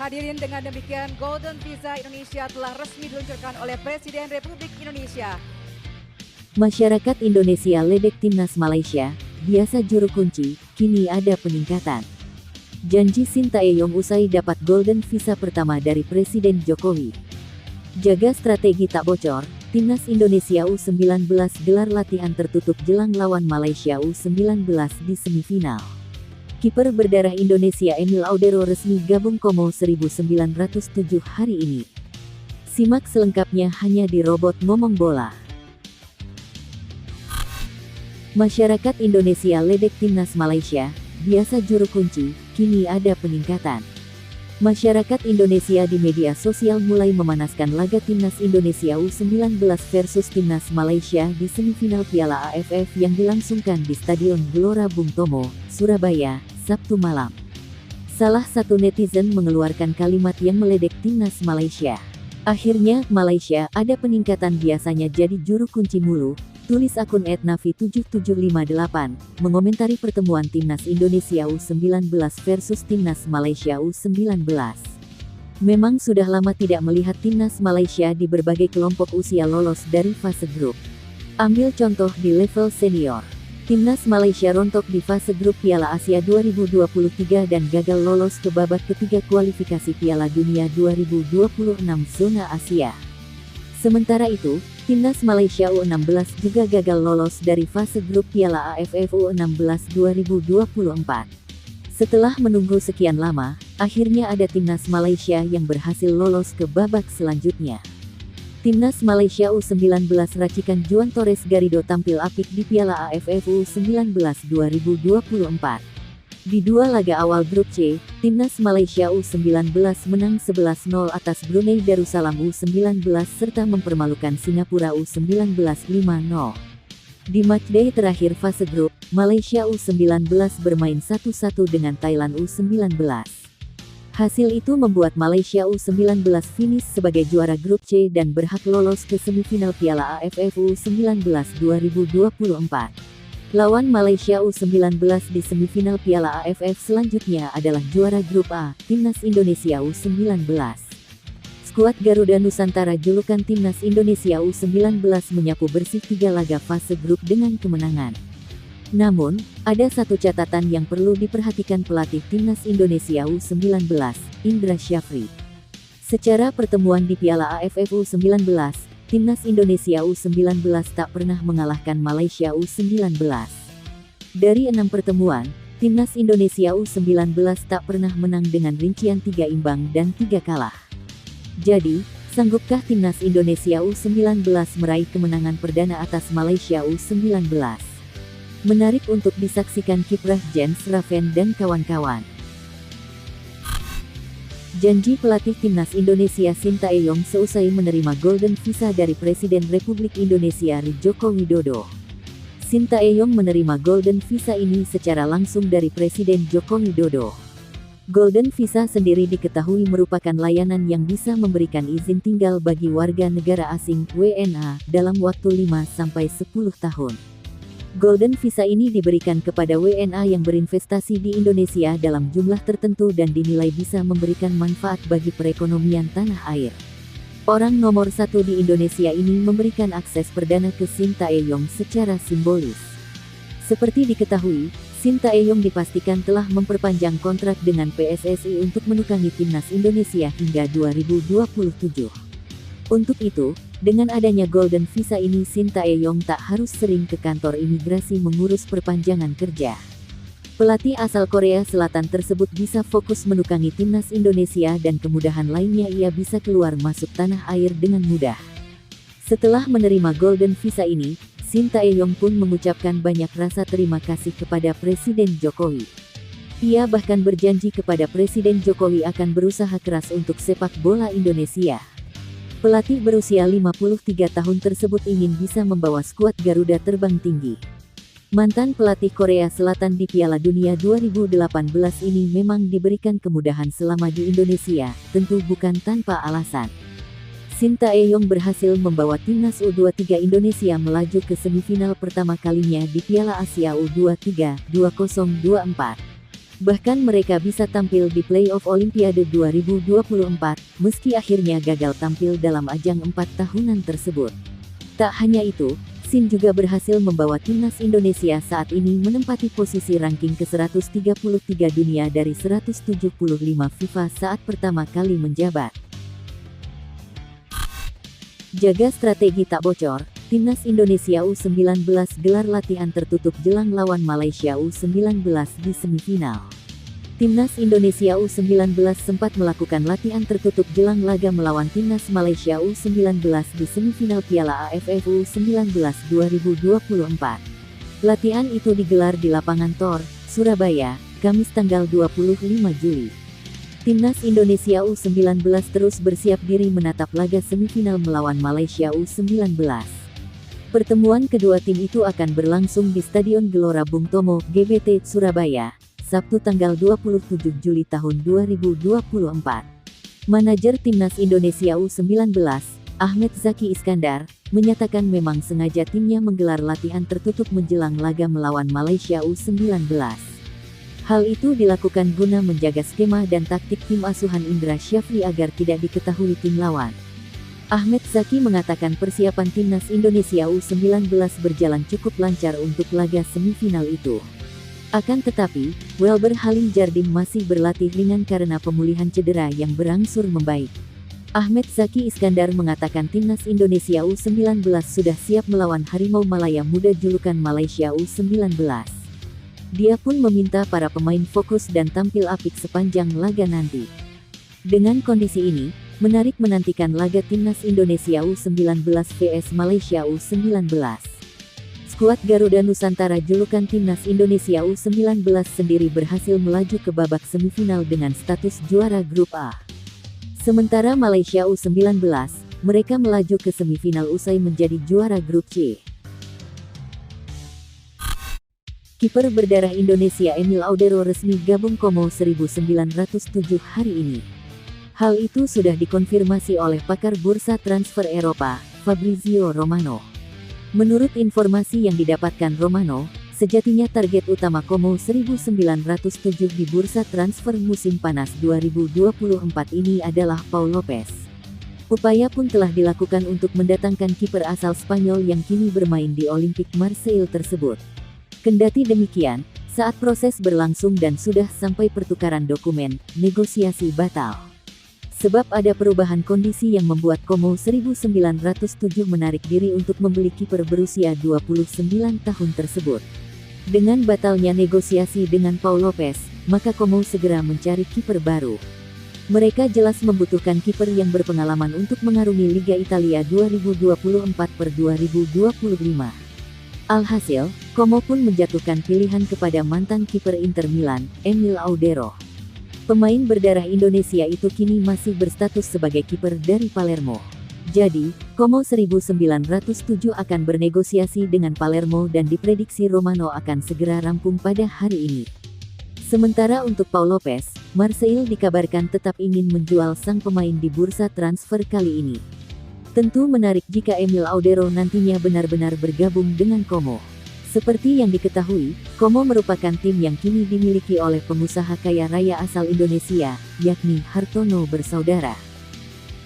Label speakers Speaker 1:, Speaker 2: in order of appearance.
Speaker 1: Hadirin, dengan demikian Golden Visa Indonesia telah resmi diluncurkan oleh Presiden Republik Indonesia.
Speaker 2: Masyarakat Indonesia ledek timnas Malaysia, biasa juru kunci, kini ada peningkatan. Janji Sintayong usai dapat Golden Visa pertama dari Presiden Jokowi. Jaga strategi tak bocor, timnas Indonesia U19 gelar latihan tertutup jelang lawan Malaysia U19 di semifinal. Kiper berdarah Indonesia Emil Audero resmi gabung Como 1907 hari ini. Simak selengkapnya hanya di Robot Ngomong Bola. Masyarakat Indonesia ledek timnas Malaysia, biasa juru kunci, kini ada peningkatan. Masyarakat Indonesia di media sosial mulai memanaskan laga timnas Indonesia U19 versus timnas Malaysia di semifinal Piala AFF yang dilangsungkan di Stadion Gelora Bung Tomo, Surabaya, Sabtu malam. Salah satu netizen mengeluarkan kalimat yang meledek timnas Malaysia. Akhirnya, Malaysia ada peningkatan biasanya jadi juru kunci mulu, tulis akun @navi7758, mengomentari pertemuan timnas Indonesia U19 versus timnas Malaysia U19. Memang sudah lama tidak melihat timnas Malaysia di berbagai kelompok usia lolos dari fase grup. Ambil contoh di level senior. Timnas Malaysia rontok di fase grup Piala Asia 2023 dan gagal lolos ke babak ketiga kualifikasi Piala Dunia 2026 zona Asia. Sementara itu, timnas Malaysia U16 juga gagal lolos dari fase grup Piala AFF U16 2024. Setelah menunggu sekian lama, akhirnya ada timnas Malaysia yang berhasil lolos ke babak selanjutnya. Timnas Malaysia U19 racikan Juan Torres Garrido tampil apik di Piala AFF U19 2024. Di dua laga awal grup C, timnas Malaysia U19 menang 11-0 atas Brunei Darussalam U19 serta mempermalukan Singapura U19 5-0. Di matchday terakhir fase grup, Malaysia U19 bermain 1-1 dengan Thailand U19. Hasil itu membuat Malaysia U19 finish sebagai juara grup C dan berhak lolos ke semifinal Piala AFF U19 2024. Lawan Malaysia U19 di semifinal Piala AFF selanjutnya adalah juara grup A, timnas Indonesia U19. Skuad Garuda Nusantara julukan timnas Indonesia U19 menyapu bersih 3 laga fase grup dengan kemenangan. Namun, ada satu catatan yang perlu diperhatikan pelatih timnas Indonesia U19, Indra Syafri. Secara pertemuan di Piala AFF U19, timnas Indonesia U19 tak pernah mengalahkan Malaysia U19. Dari 6 pertemuan, timnas Indonesia U19 tak pernah menang dengan rincian 3 imbang dan 3 kalah. Jadi, sanggupkah timnas Indonesia U19 meraih kemenangan perdana atas Malaysia U19? Menarik untuk disaksikan kiprah Jens Raven dan kawan-kawan. Janji pelatih timnas Indonesia Sintayong seusai menerima Golden Visa dari Presiden Republik Indonesia Joko Widodo. Sintayong menerima Golden Visa ini secara langsung dari Presiden Joko Widodo. Golden Visa sendiri diketahui merupakan layanan yang bisa memberikan izin tinggal bagi warga negara asing (WNA) dalam waktu 5-10 tahun. Golden Visa ini diberikan kepada WNA yang berinvestasi di Indonesia dalam jumlah tertentu dan dinilai bisa memberikan manfaat bagi perekonomian tanah air. Orang nomor 1 di Indonesia ini memberikan akses perdana ke Sintayong secara simbolis. Seperti diketahui, Sintayong dipastikan telah memperpanjang kontrak dengan PSSI untuk menukangi timnas Indonesia hingga 2027. Untuk itu, dengan adanya Golden Visa ini Sintayong tak harus sering ke kantor imigrasi mengurus perpanjangan kerja. Pelatih asal Korea Selatan tersebut bisa fokus menukangi timnas Indonesia dan kemudahan lainnya ia bisa keluar masuk tanah air dengan mudah. Setelah menerima Golden Visa ini, Sintayong pun mengucapkan banyak rasa terima kasih kepada Presiden Jokowi. Ia bahkan berjanji kepada Presiden Jokowi akan berusaha keras untuk sepak bola Indonesia. Pelatih berusia 53 tahun tersebut ingin bisa membawa skuad Garuda terbang tinggi. Mantan pelatih Korea Selatan di Piala Dunia 2018 ini memang diberikan kemudahan selama di Indonesia, tentu bukan tanpa alasan. Sintayong berhasil membawa timnas U23 Indonesia melaju ke semifinal pertama kalinya di Piala Asia U23 2024. Bahkan mereka bisa tampil di playoff Olimpiade 2024, meski akhirnya gagal tampil dalam ajang 4 tahunan tersebut. Tak hanya itu, Shin juga berhasil membawa timnas Indonesia saat ini menempati posisi ranking ke-133 dunia dari 175 FIFA saat pertama kali menjabat. Jaga strategi tak bocor, timnas Indonesia U19 gelar latihan tertutup jelang lawan Malaysia U19 di semifinal. Timnas Indonesia U19 sempat melakukan latihan tertutup jelang laga melawan timnas Malaysia U19 di semifinal Piala AFF U19 2024. Latihan itu digelar di lapangan Tor, Surabaya, Kamis tanggal 25 Juli. Timnas Indonesia U19 terus bersiap diri menatap laga semifinal melawan Malaysia U19. Pertemuan kedua tim itu akan berlangsung di Stadion Gelora Bung Tomo, GBT, Surabaya, Sabtu tanggal 27 Juli tahun 2024. Manajer Timnas Indonesia U19, Ahmed Zaki Iskandar, menyatakan memang sengaja timnya menggelar latihan tertutup menjelang laga melawan Malaysia U19. Hal itu dilakukan guna menjaga skema dan taktik tim asuhan Indra Syafri agar tidak diketahui tim lawan. Ahmed Zaki mengatakan persiapan timnas Indonesia U19 berjalan cukup lancar untuk laga semifinal itu. Akan tetapi, Welber Halim Jardim masih berlatih ringan karena pemulihan cedera yang berangsur membaik. Ahmed Zaki Iskandar mengatakan timnas Indonesia U19 sudah siap melawan Harimau Malaya Muda julukan Malaysia U19. Dia pun meminta para pemain fokus dan tampil apik sepanjang laga nanti. Dengan kondisi ini, menarik menantikan laga timnas Indonesia U19 vs Malaysia U19. Skuad Garuda Nusantara julukan timnas Indonesia U19 sendiri berhasil melaju ke babak semifinal dengan status juara grup A. Sementara Malaysia U19, mereka melaju ke semifinal usai menjadi juara grup C. Kiper berdarah Indonesia Emil Audero resmi gabung Como 1907 hari ini. Hal itu sudah dikonfirmasi oleh pakar bursa transfer Eropa, Fabrizio Romano. Menurut informasi yang didapatkan Romano, sejatinya target utama Como 1907 di bursa transfer musim panas 2024 ini adalah Pau Lopez. Upaya pun telah dilakukan untuk mendatangkan kiper asal Spanyol yang kini bermain di Olympique Marseille tersebut. Kendati demikian, saat proses berlangsung dan sudah sampai pertukaran dokumen, negosiasi batal. Sebab ada perubahan kondisi yang membuat Como 1907 menarik diri untuk membeli kiper berusia 29 tahun tersebut. Dengan batalnya negosiasi dengan Pau Lopez, maka Como segera mencari kiper baru. Mereka jelas membutuhkan kiper yang berpengalaman untuk mengarungi Liga Italia 2024/2025. Alhasil, Como pun menjatuhkan pilihan kepada mantan kiper Inter Milan, Emil Audero. Pemain berdarah Indonesia itu kini masih berstatus sebagai kiper dari Palermo. Jadi, Como 1907 akan bernegosiasi dengan Palermo dan diprediksi Romano akan segera rampung pada hari ini. Sementara untuk Pau Lopez, Marseille dikabarkan tetap ingin menjual sang pemain di bursa transfer kali ini. Tentu menarik jika Emil Audero nantinya benar-benar bergabung dengan Como. Seperti yang diketahui, Como merupakan tim yang kini dimiliki oleh pengusaha kaya raya asal Indonesia, yakni Hartono bersaudara.